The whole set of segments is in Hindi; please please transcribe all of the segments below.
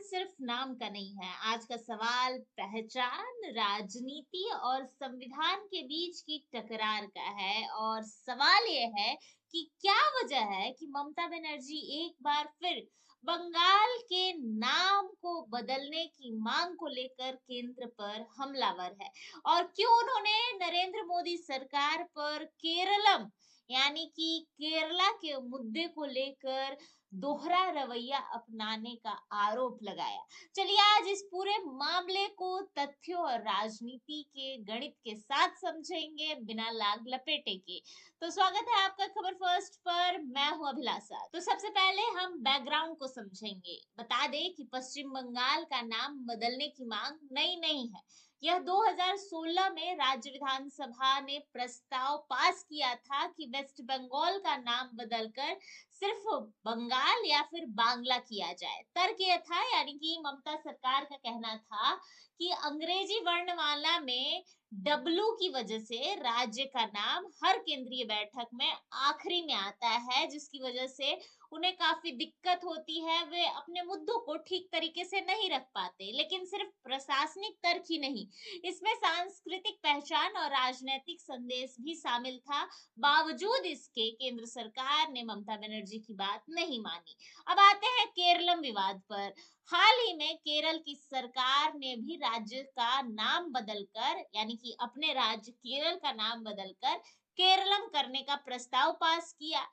सिर्फ नाम का नहीं है। आज का सवाल पहचान, राजनीति और संविधान के बीच की टकरार का है और सवाल ये है कि क्या वजह है कि ममता बनर्जी एक बार फिर बंगाल के नाम को बदलने की मांग को लेकर केंद्र पर हमलावर है और क्यों उन्होंने नरेंद्र मोदी सरकार पर केरलम यानी कि केरला के मुद्दे को लेकर दोहरा रवैया अपनाने का आरोप लगाया। चलिए आज इस पूरे मामले को तथ्यों और राजनीति के गणित के साथ समझेंगे बिना लाग लपेटे के। तो स्वागत है आपका खबर फर्स्ट पर। मैं हूं अभिलाषा। तो सबसे पहले हम बैकग्राउंड को समझेंगे। बता दें कि पश्चिम बंगाल का नाम बदलने की मांग नई नहीं है। यह 2016 में राज्य विधानसभा ने प्रस्ताव पास किया था कि वेस्ट बंगाल का नाम बदलकर सिर्फ बंगाल या फिर बांग्ला किया जाए। तर्क यह था यानी कि ममता सरकार का कहना था कि अंग्रेजी वर्णमाला में डब्लू की वजह से राज्य का नाम हर केंद्रीय बैठक में आखिरी में आता है, जिसकी वजह से उन्हें काफी दिक्कत होती है। वे अपने मुद्दों को ठीक तरीके से नहीं रख पाते। लेकिन सिर्फ प्रशासनिक तर्क ही नहीं, इसमें सांस्कृतिक पहचान और राजनीतिक संदेश भी शामिल था। बावजूद इसके केंद्र सरकार ने ममता बनर्जी की बात नहीं मानी। अब आते हैं केरलम विवाद पर। हाल ही में केरल की सरकार ने भी राज्य का नाम बदलकर यानी कि अपने राज्य केरल का नाम बदलकर केरलम करने का प्रस्ताव पास किया।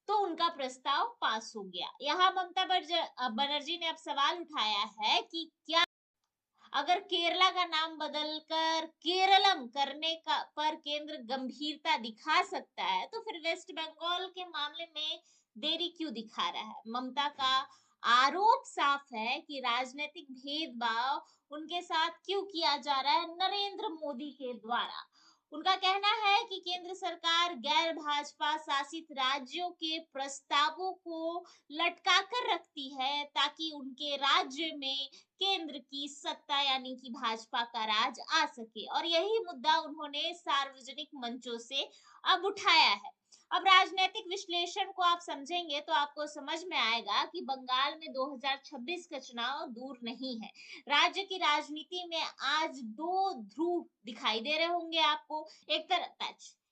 तो उनका प्रस्ताव पास हो गया। यहाँ ममता बनर्जी ने अब सवाल उठाया है कि क्या अगर केरला का नाम बदलकर केरलम करने का पर केंद्र गंभीरता दिखा सकता है, तो फिर वेस्ट बंगाल के मामले में देरी क्यों दिखा रहा है। ममता का आरोप साफ है कि राजनीतिक भेदभाव उनके साथ क्यों किया जा रहा है, नरेंद्र मोदी के द्वारा। उनका कहना है कि केंद्र सरकार गैर भाजपा शासित राज्यों के प्रस्तावों को लटका कर रखती है ताकि उनके राज्य में केंद्र की सत्ता यानी कि भाजपा का राज आ सके। और यही मुद्दा उन्होंने सार्वजनिक मंचों से अब उठाया है। अब राजनीतिक विश्लेषण को आप समझेंगे तो आपको समझ में आएगा कि बंगाल में 2026 का चुनाव दूर नहीं है। राज्य की राजनीति में आज दो ध्रुव दिखाई दे रहे होंगे आपको।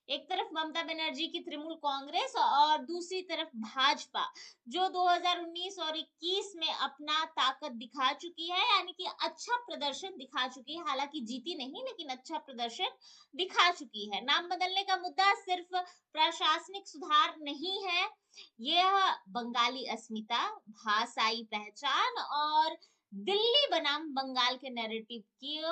एक तरफ ममता बनर्जी की तृणमूल कांग्रेस और दूसरी तरफ भाजपा, जो 2019 और 21 में अपना ताकत दिखा चुकी है यानी कि अच्छा प्रदर्शन दिखा चुकी है। हालांकि जीती नहीं, लेकिन अच्छा प्रदर्शन दिखा चुकी है। नाम बदलने का मुद्दा सिर्फ प्रशासनिक सुधार नहीं है, यह बंगाली अस्मिता, भाषाई पहचान और दिल्ली बनाम बंगाल के नैरेटिव की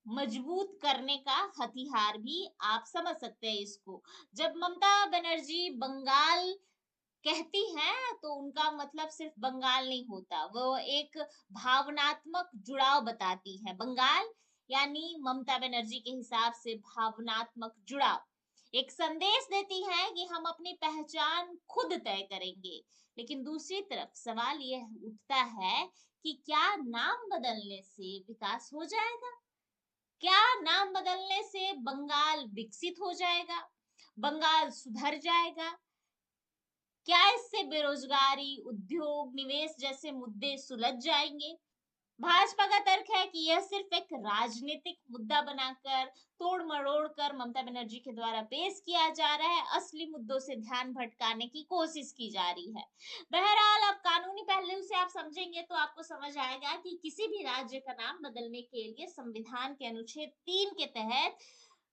मजबूत करने का हथियार भी आप समझ सकते हैं इसको। जब ममता बनर्जी बंगाल कहती हैं तो उनका मतलब सिर्फ बंगाल नहीं होता, वो एक भावनात्मक जुड़ाव बताती है। बंगाल यानी ममता बनर्जी के हिसाब से भावनात्मक जुड़ाव, एक संदेश देती है कि हम अपनी पहचान खुद तय करेंगे। लेकिन दूसरी तरफ सवाल यह उठता है कि क्या नाम बदलने से विकास हो जाएगा? क्या नाम बदलने से बंगाल विकसित हो जाएगा? बंगाल सुधर जाएगा? क्या इससे बेरोजगारी, उद्योग, निवेश जैसे मुद्दे सुलझ जाएंगे? भाजपा का तर्क है कि यह सिर्फ एक राजनीतिक मुद्दा बनाकर तोड़ मरोड़ कर ममता बनर्जी के द्वारा पेश किया जा रहा है। असली मुद्दों से ध्यान भटकाने की कोशिश की जा रही है। बहरहाल अब कानूनी पहलू से आप समझेंगे तो आपको समझ आएगा कि किसी भी राज्य का नाम बदलने के लिए संविधान के अनुच्छेद 3 के तहत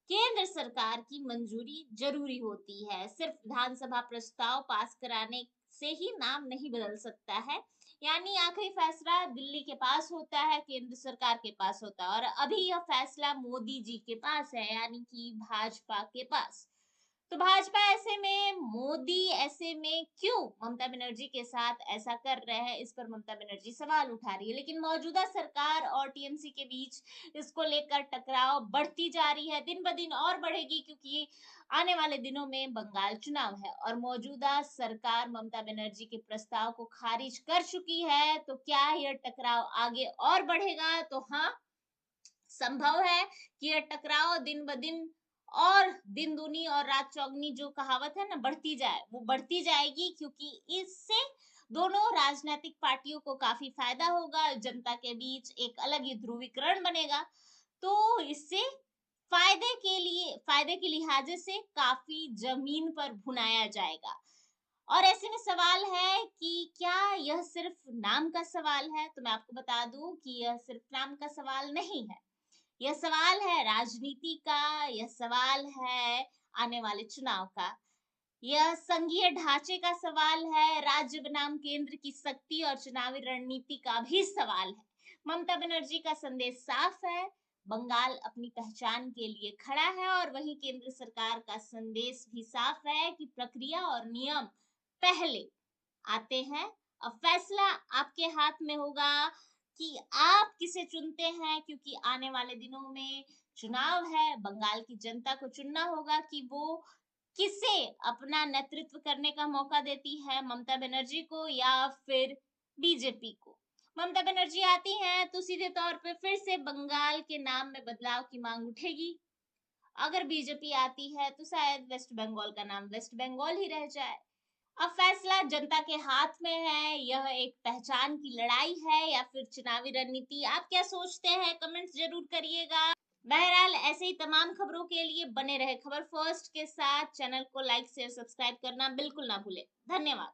केंद्र सरकार की मंजूरी जरूरी होती है। सिर्फ विधानसभा प्रस्ताव पास कराने से ही नाम नहीं बदल सकता है। यानी आखिरी फैसला दिल्ली के पास होता है, केंद्र सरकार के पास होता है, और अभी यह फैसला मोदी जी के पास है यानी कि भाजपा के पास। तो भाजपा ऐसे में, मोदी ऐसे में क्यों ममता बनर्जी के साथ ऐसा कर रहे हैं, इस पर ममता बनर्जी सवाल उठा रही है। लेकिन मौजूदा सरकार और टीएमसी के बीच इसको लेकर टकराव बढ़ती जा रही है, दिन ब दिन और बढ़ेगी, क्योंकि आने वाले दिनों में बंगाल चुनाव है और मौजूदा सरकार ममता बनर्जी के प्रस्ताव को खारिज कर चुकी है। तो क्या यह टकराव आगे और बढ़ेगा? तो हाँ, संभव है कि यह टकराव दिन ब दिन और दिन दूनी और रात चौगनी जो कहावत है ना, बढ़ती जाए, वो बढ़ती जाएगी, क्योंकि इससे दोनों राजनीतिक पार्टियों को काफी फायदा होगा, जनता के बीच एक अलग ही ध्रुवीकरण बनेगा। तो इससे फायदे के लिहाजे से काफी जमीन पर भुनाया जाएगा। और ऐसे में सवाल है कि क्या यह सिर्फ नाम का सवाल है? तो मैं आपको बता दूं कि यह सिर्फ नाम का सवाल नहीं है। यह सवाल है राजनीति का, यह सवाल है आने वाले चुनाव का। यह संघीय ढांचे का सवाल है, राज्य बनाम केंद्र की शक्ति और चुनावी रणनीति का भी सवाल है। ममता बनर्जी का संदेश साफ है, बंगाल अपनी पहचान के लिए खड़ा है, और वहीं केंद्र सरकार का संदेश भी साफ है कि प्रक्रिया और नियम पहले आते हैं। अब फैसला आपके हाथ में होगा कि आप किसे चुनते हैं, क्योंकि आने वाले दिनों में चुनाव है। बंगाल की जनता को चुनना होगा कि वो किसे अपना नेतृत्व करने का मौका देती है, ममता बनर्जी को या फिर बीजेपी को। ममता बनर्जी आती हैं तो सीधे तौर पे फिर से बंगाल के नाम में बदलाव की मांग उठेगी। अगर बीजेपी आती है तो शायद वेस्ट बंगाल का नाम वेस्ट बंगाल ही रह जाए। अब फैसला जनता के हाथ में है। यह एक पहचान की लड़ाई है या फिर चुनावी रणनीति? आप क्या सोचते हैं? कमेंट्स जरूर करिएगा। बहरहाल ऐसे ही तमाम खबरों के लिए बने रहे खबर फर्स्ट के साथ। चैनल को लाइक शेयर सब्सक्राइब करना बिल्कुल ना भूले। धन्यवाद।